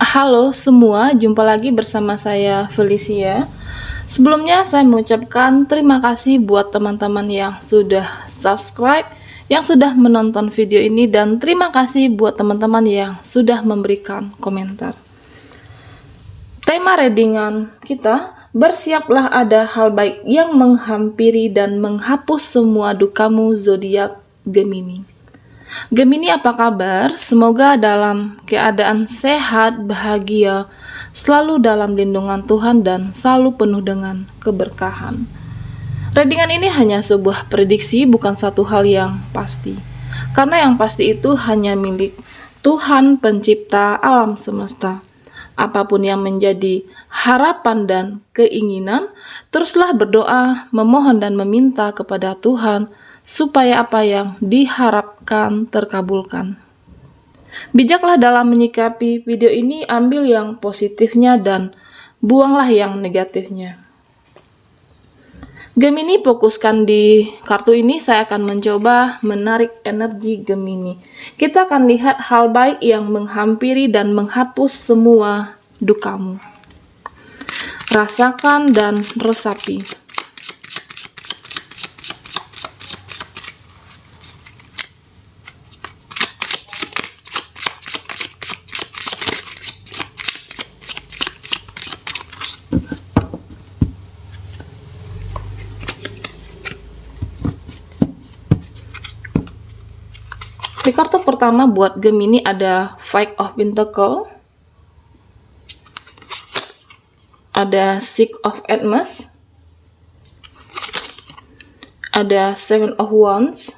Halo semua, jumpa lagi bersama saya Felicia. Sebelumnya saya mengucapkan terima kasih buat teman-teman yang sudah subscribe, yang sudah menonton video ini, dan terima kasih buat teman-teman yang sudah memberikan komentar. Tema readingan kita, bersiaplah ada hal baik yang menghampiri dan menghapus semua dukamu zodiak Gemini. Gemini, apa kabar? Semoga dalam keadaan sehat, bahagia, selalu dalam lindungan Tuhan dan selalu penuh dengan keberkahan. Readingan ini hanya sebuah prediksi, bukan satu hal yang pasti. Karena yang pasti itu hanya milik Tuhan pencipta alam semesta. Apapun yang menjadi harapan dan keinginan, teruslah berdoa, memohon dan meminta kepada Tuhan supaya apa yang diharapkan terkabulkan. Bijaklah dalam menyikapi video ini, ambil yang positifnya dan buanglah yang negatifnya. Gemini, fokuskan di kartu ini. Saya akan mencoba menarik energi Gemini. Kita akan lihat hal baik yang menghampiri dan menghapus semua dukamu. Rasakan dan resapi. Di kartu pertama buat Gemini ada Five of Pentacles, ada Six of Wands, ada Seven of Wands,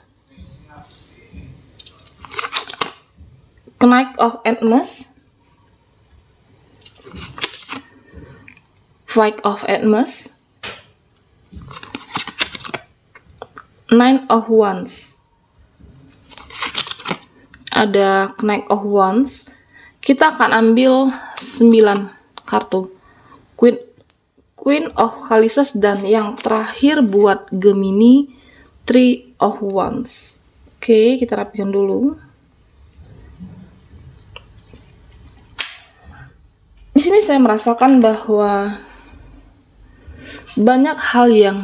Knight of Wands, Five of Wands, Nine of Wands. Ada Knight of Wands. Kita akan ambil 9 kartu. Queen of Chalices, dan yang terakhir buat Gemini, Three of Wands. Oke, kita rapikan dulu. Di sini saya merasakan bahwa banyak hal yang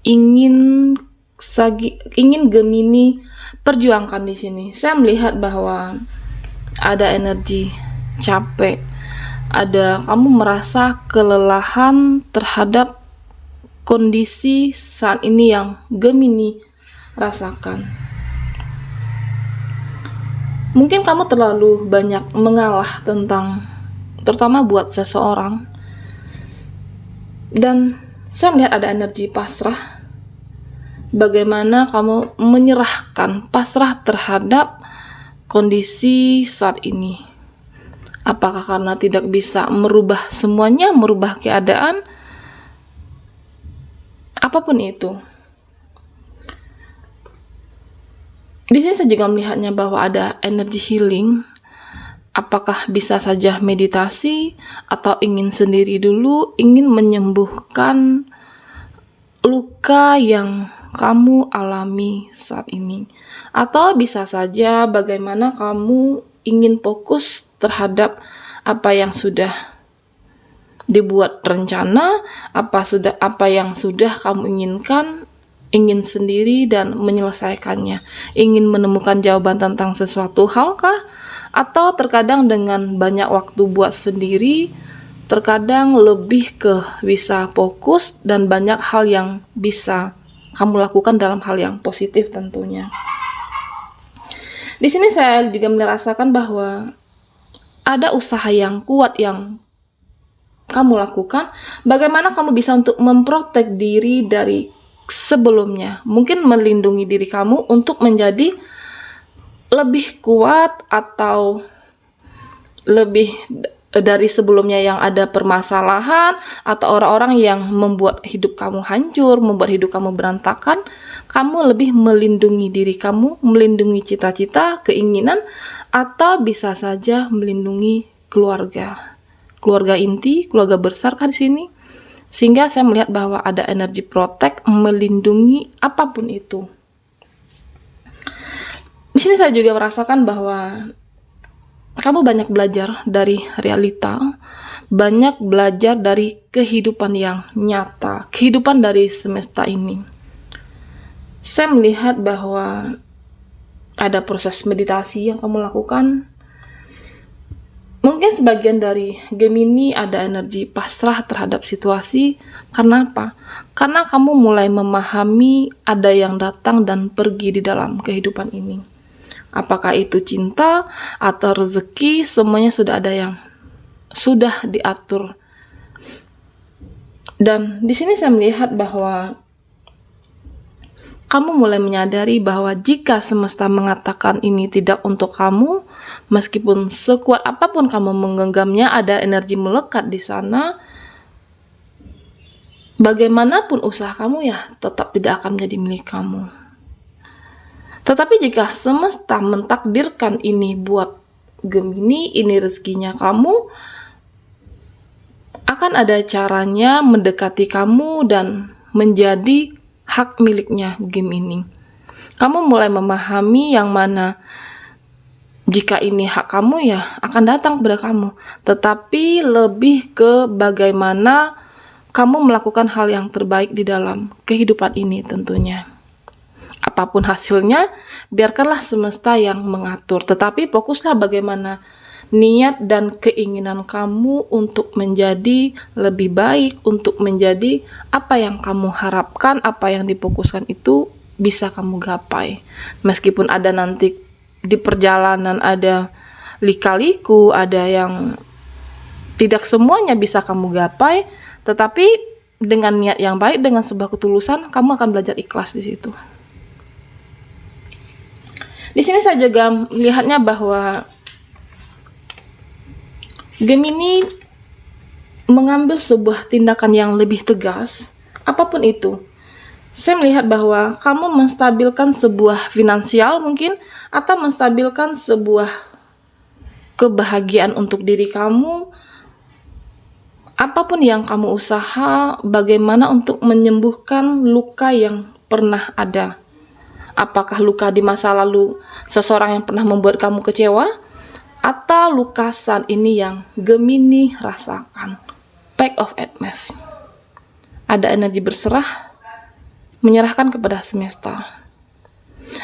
ingin Gemini perjuangkan di sini. Saya melihat bahwa ada energi capek, ada kamu merasa kelelahan terhadap kondisi saat ini yang Gemini rasakan. Mungkin kamu terlalu banyak mengalah terutama buat seseorang, dan saya melihat ada energi pasrah. Bagaimana kamu menyerahkan, pasrah terhadap kondisi saat ini? Apakah karena tidak bisa merubah semuanya, merubah keadaan? Apapun itu. Di sini saya juga melihatnya bahwa ada energi healing. Apakah bisa saja meditasi atau ingin sendiri dulu, ingin menyembuhkan luka yang kamu alami saat ini, atau bisa saja bagaimana kamu ingin fokus terhadap apa yang sudah dibuat rencana, apa yang sudah kamu inginkan, ingin sendiri dan menyelesaikannya, ingin menemukan jawaban tentang sesuatu hal kah, atau terkadang dengan banyak waktu buat sendiri, terkadang lebih ke bisa fokus dan banyak hal yang bisa kamu lakukan dalam hal yang positif tentunya. Di sini saya juga merasakan bahwa ada usaha yang kuat yang kamu lakukan. Bagaimana kamu bisa untuk memprotek diri dari sebelumnya? Mungkin melindungi diri kamu untuk menjadi lebih kuat atau lebih dari sebelumnya yang ada permasalahan atau orang-orang yang membuat hidup kamu hancur, membuat hidup kamu berantakan. Kamu lebih melindungi diri kamu, melindungi cita-cita, keinginan, atau bisa saja melindungi keluarga inti, keluarga besar kan di sini. Sehingga saya melihat bahwa ada energi protect, melindungi apapun itu. Di sini saya juga merasakan bahwa Kamu banyak belajar dari realita, banyak belajar dari kehidupan yang nyata, kehidupan dari semesta ini. Saya melihat bahwa ada proses meditasi yang kamu lakukan. Mungkin sebagian dari Gemini ada energi pasrah terhadap situasi. Karena apa? Karena kamu mulai memahami ada yang datang dan pergi di dalam kehidupan ini. Apakah itu cinta atau rezeki, semuanya sudah ada yang sudah diatur. Dan di sini saya melihat bahwa kamu mulai menyadari bahwa jika semesta mengatakan ini tidak untuk kamu, meskipun sekuat apapun kamu menggenggamnya, ada energi melekat di sana, bagaimanapun usaha kamu ya tetap tidak akan menjadi milik kamu. Tetapi jika semesta mentakdirkan ini buat Gemini, ini rezekinya kamu, akan ada caranya mendekati kamu dan menjadi hak miliknya Gemini. Kamu mulai memahami yang mana jika ini hak kamu ya akan datang kepada kamu. Tetapi lebih ke bagaimana kamu melakukan hal yang terbaik di dalam kehidupan ini tentunya. Apapun hasilnya, biarkanlah semesta yang mengatur. Tetapi fokuslah bagaimana niat dan keinginan kamu untuk menjadi lebih baik, untuk menjadi apa yang kamu harapkan, apa yang difokuskan itu bisa kamu gapai. Meskipun ada nanti di perjalanan ada lika-liku, ada yang tidak semuanya bisa kamu gapai, tetapi dengan niat yang baik, dengan sebuah ketulusan, kamu akan belajar ikhlas di situ. Di sini saya juga melihatnya bahwa Gemini mengambil sebuah tindakan yang lebih tegas, apapun itu. Saya melihat bahwa kamu menstabilkan sebuah finansial mungkin, atau menstabilkan sebuah kebahagiaan untuk diri kamu. Apapun yang kamu usaha, bagaimana untuk menyembuhkan luka yang pernah ada. Apakah luka di masa lalu seseorang yang pernah membuat kamu kecewa? Atau luka saat ini yang Gemini rasakan. Pack of Hermes. Ada energi berserah, menyerahkan kepada semesta.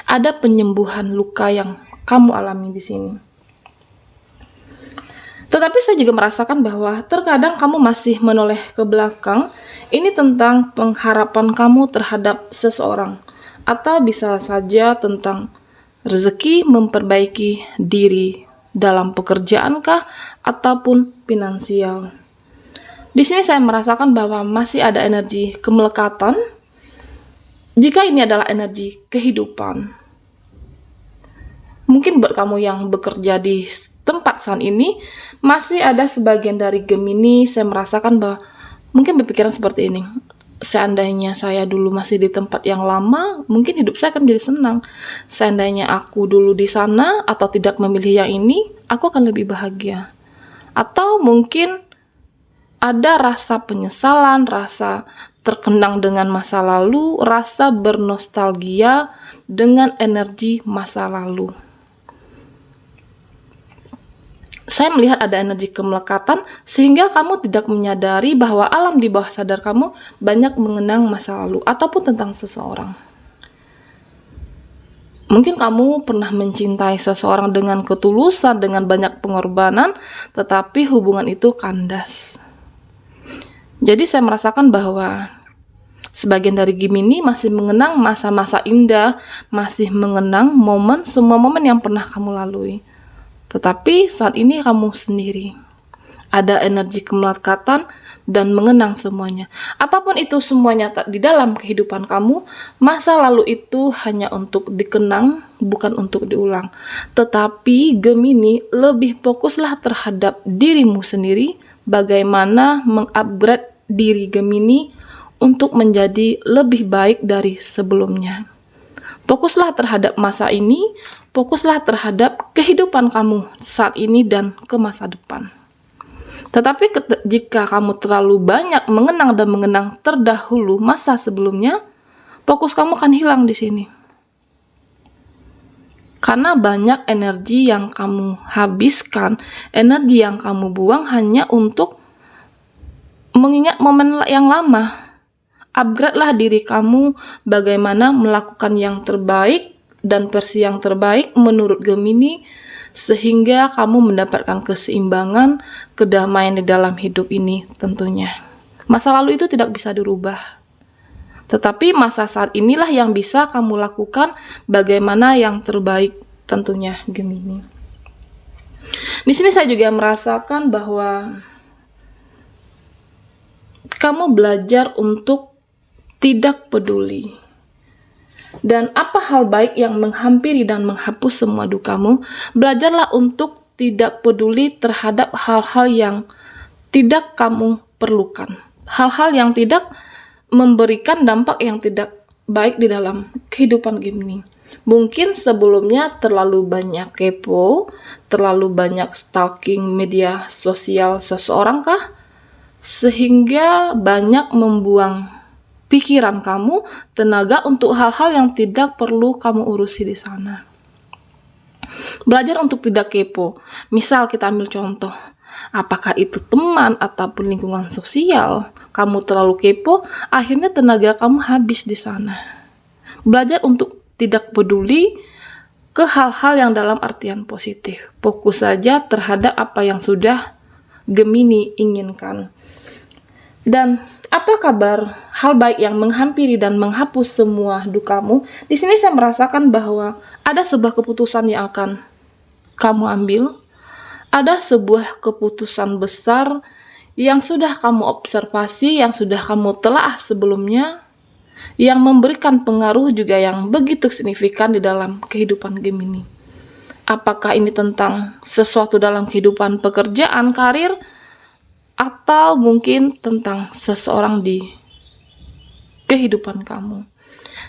Ada penyembuhan luka yang kamu alami di sini. Tetapi saya juga merasakan bahwa terkadang kamu masih menoleh ke belakang. Ini tentang pengharapan kamu terhadap seseorang. Atau bisa saja tentang rezeki, memperbaiki diri dalam pekerjaankah ataupun finansial. Di sini saya merasakan bahwa masih ada energi kemelekatan. Jika ini adalah energi kehidupan, mungkin buat kamu yang bekerja di tempat saat ini, masih ada sebagian dari Gemini, saya merasakan bahwa mungkin berpikiran seperti ini. Seandainya saya dulu masih di tempat yang lama, mungkin hidup saya akan jadi senang. Seandainya aku dulu di sana atau tidak memilih yang ini, aku akan lebih bahagia. Atau mungkin ada rasa penyesalan, rasa terkenang dengan masa lalu, rasa bernostalgia dengan energi masa lalu. Saya melihat ada energi kemelekatan sehingga kamu tidak menyadari bahwa alam di bawah sadar kamu banyak mengenang masa lalu ataupun tentang seseorang. Mungkin kamu pernah mencintai seseorang dengan ketulusan, dengan banyak pengorbanan, tetapi hubungan itu kandas. Jadi saya merasakan bahwa sebagian dari Gemini masih mengenang masa-masa indah, masih mengenang semua momen yang pernah kamu lalui. Tetapi saat ini kamu sendiri. Ada energi kemelekatan dan mengenang semuanya. Apapun itu semuanya di dalam kehidupan kamu, masa lalu itu hanya untuk dikenang, bukan untuk diulang. Tetapi Gemini lebih fokuslah terhadap dirimu sendiri, bagaimana mengupgrade diri Gemini untuk menjadi lebih baik dari sebelumnya. Fokuslah terhadap masa ini, fokuslah terhadap kehidupan kamu saat ini dan ke masa depan. Tetapi jika kamu terlalu banyak mengenang dan mengenang terdahulu masa sebelumnya, fokus kamu akan hilang di sini. Karena banyak energi yang kamu habiskan, energi yang kamu buang hanya untuk mengingat momen yang lama. Upgrade-lah diri kamu bagaimana melakukan yang terbaik dan versi yang terbaik menurut Gemini, sehingga kamu mendapatkan keseimbangan, kedamaian di dalam hidup ini tentunya. Masa lalu itu tidak bisa dirubah. Tetapi masa saat inilah yang bisa kamu lakukan bagaimana yang terbaik tentunya Gemini. Di sini saya juga merasakan bahwa kamu belajar untuk tidak peduli. Dan apa hal baik yang menghampiri dan menghapus semua dukamu, belajarlah untuk tidak peduli terhadap hal-hal yang tidak kamu perlukan. Hal-hal yang tidak memberikan dampak yang tidak baik di dalam kehidupan Gemini. Mungkin sebelumnya terlalu banyak kepo, terlalu banyak stalking media sosial seseorang kah? Sehingga banyak membuang pikiran kamu, tenaga untuk hal-hal yang tidak perlu kamu urusi di sana. Belajar untuk tidak kepo. Misal kita ambil contoh, apakah itu teman ataupun lingkungan sosial, kamu terlalu kepo, akhirnya tenaga kamu habis di sana. Belajar untuk tidak peduli ke hal-hal yang dalam artian positif. Fokus saja terhadap apa yang sudah Gemini inginkan. Dan apa kabar hal baik yang menghampiri dan menghapus semua dukamu? Di sini saya merasakan bahwa ada sebuah keputusan yang akan kamu ambil. Ada sebuah keputusan besar yang sudah kamu observasi, yang sudah kamu telah sebelumnya, yang memberikan pengaruh juga yang begitu signifikan di dalam kehidupan Gemini. Apakah ini tentang sesuatu dalam kehidupan pekerjaan, karir, atau mungkin tentang seseorang di kehidupan kamu.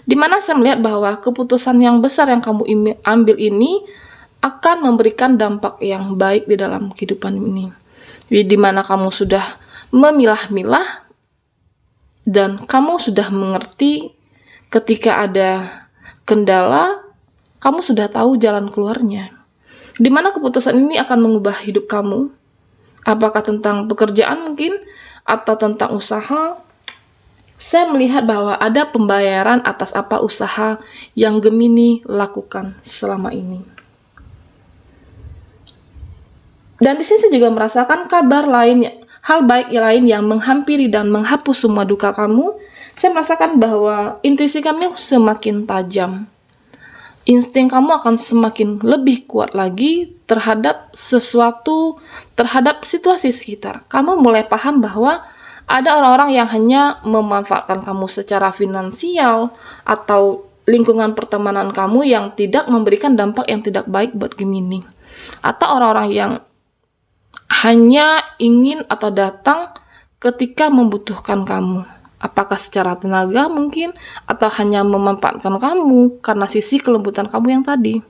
Dimana saya melihat bahwa keputusan yang besar yang kamu ambil ini akan memberikan dampak yang baik di dalam kehidupan ini. Di mana kamu sudah memilah-milah dan kamu sudah mengerti ketika ada kendala, kamu sudah tahu jalan keluarnya. Di mana keputusan ini akan mengubah hidup kamu. Apakah tentang pekerjaan mungkin atau tentang usaha? Saya melihat bahwa ada pembayaran atas apa usaha yang Gemini lakukan selama ini. Dan di sini saya juga merasakan kabar lain, hal baik yang lain yang menghampiri dan menghapus semua duka kamu. Saya merasakan bahwa intuisi kamu semakin tajam. Insting kamu akan semakin lebih kuat lagi terhadap sesuatu, terhadap situasi sekitar. Kamu mulai paham bahwa ada orang-orang yang hanya memanfaatkan kamu secara finansial atau lingkungan pertemanan kamu yang tidak memberikan dampak yang tidak baik buat Gemini. Atau orang-orang yang hanya ingin atau datang ketika membutuhkan kamu. Apakah secara tenaga mungkin, atau hanya memanfaatkan kamu karena sisi kelembutan kamu yang tadi.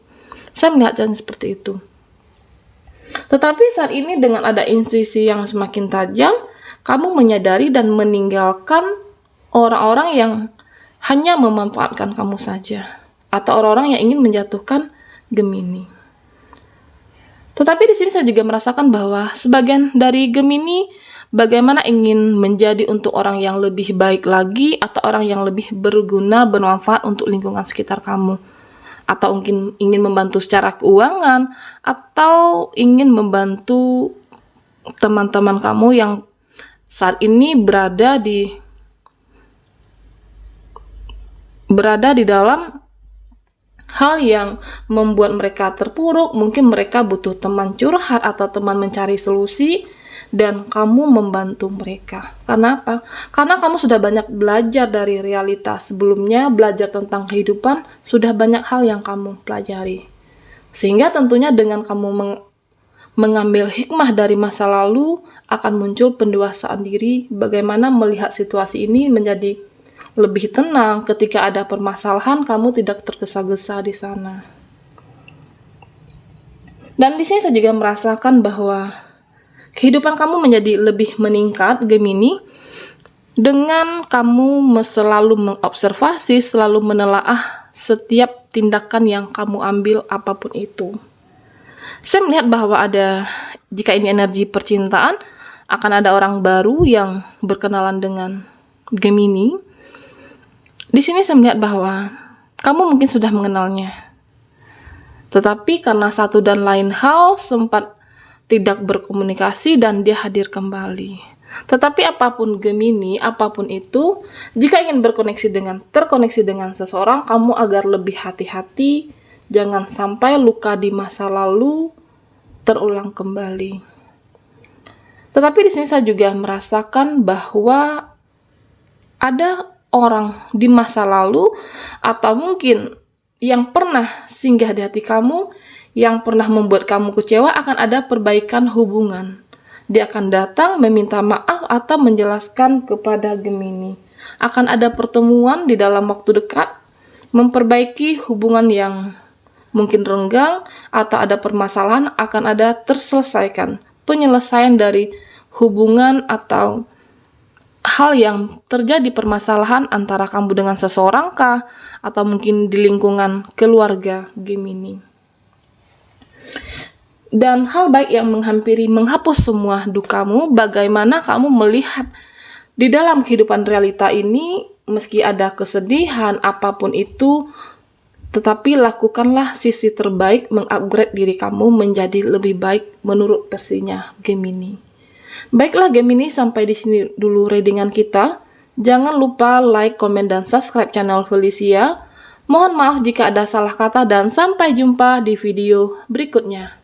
Saya melihat jalan seperti itu. Tetapi saat ini dengan ada intuisi yang semakin tajam, kamu menyadari dan meninggalkan orang-orang yang hanya memanfaatkan kamu saja. Atau orang-orang yang ingin menjatuhkan Gemini. Tetapi di sini saya juga merasakan bahwa sebagian dari Gemini bagaimana ingin menjadi untuk orang yang lebih baik lagi atau orang yang lebih berguna, bermanfaat untuk lingkungan sekitar kamu. Atau mungkin ingin membantu secara keuangan atau ingin membantu teman-teman kamu yang saat ini berada di dalam hal yang membuat mereka terpuruk. Mungkin mereka butuh teman curhat atau teman mencari solusi, dan kamu membantu mereka. Karena apa? Karena kamu sudah banyak belajar dari realitas sebelumnya, belajar tentang kehidupan, sudah banyak hal yang kamu pelajari. Sehingga tentunya dengan kamu mengambil hikmah dari masa lalu, akan muncul pendewasaan diri, bagaimana melihat situasi ini menjadi lebih tenang. Ketika ada permasalahan, kamu tidak tergesa-gesa di sana. Dan di sini saya juga merasakan bahwa kehidupan kamu menjadi lebih meningkat, Gemini, dengan kamu selalu mengobservasi, selalu menelaah setiap tindakan yang kamu ambil apapun itu. Saya melihat bahwa jika ini energi percintaan, akan ada orang baru yang berkenalan dengan Gemini. Di sini saya melihat bahwa kamu mungkin sudah mengenalnya. Tetapi karena satu dan lain hal sempat tidak berkomunikasi dan dia hadir kembali. Tetapi apapun Gemini, apapun itu, jika ingin terkoneksi dengan seseorang, kamu agar lebih hati-hati, jangan sampai luka di masa lalu terulang kembali. Tetapi di sini saya juga merasakan bahwa ada orang di masa lalu atau mungkin yang pernah singgah di hati kamu, yang pernah membuat kamu kecewa, akan ada perbaikan hubungan. Dia akan datang meminta maaf atau menjelaskan kepada Gemini. Akan ada pertemuan di dalam waktu dekat, memperbaiki hubungan yang mungkin renggang atau ada permasalahan, akan ada terselesaikan. Penyelesaian dari hubungan atau hal yang terjadi permasalahan antara kamu dengan seseorang kah, atau mungkin di lingkungan keluarga Gemini. Dan hal baik yang menghapus semua dukamu, bagaimana kamu melihat di dalam kehidupan realita ini, meski ada kesedihan apapun itu, tetapi lakukanlah sisi terbaik, mengupgrade diri kamu menjadi lebih baik menurut versinya Gemini. Baiklah Gemini, sampai di sini dulu readingan kita. Jangan lupa like, komen, dan subscribe channel Felicia. Mohon maaf jika ada salah kata dan sampai jumpa di video berikutnya.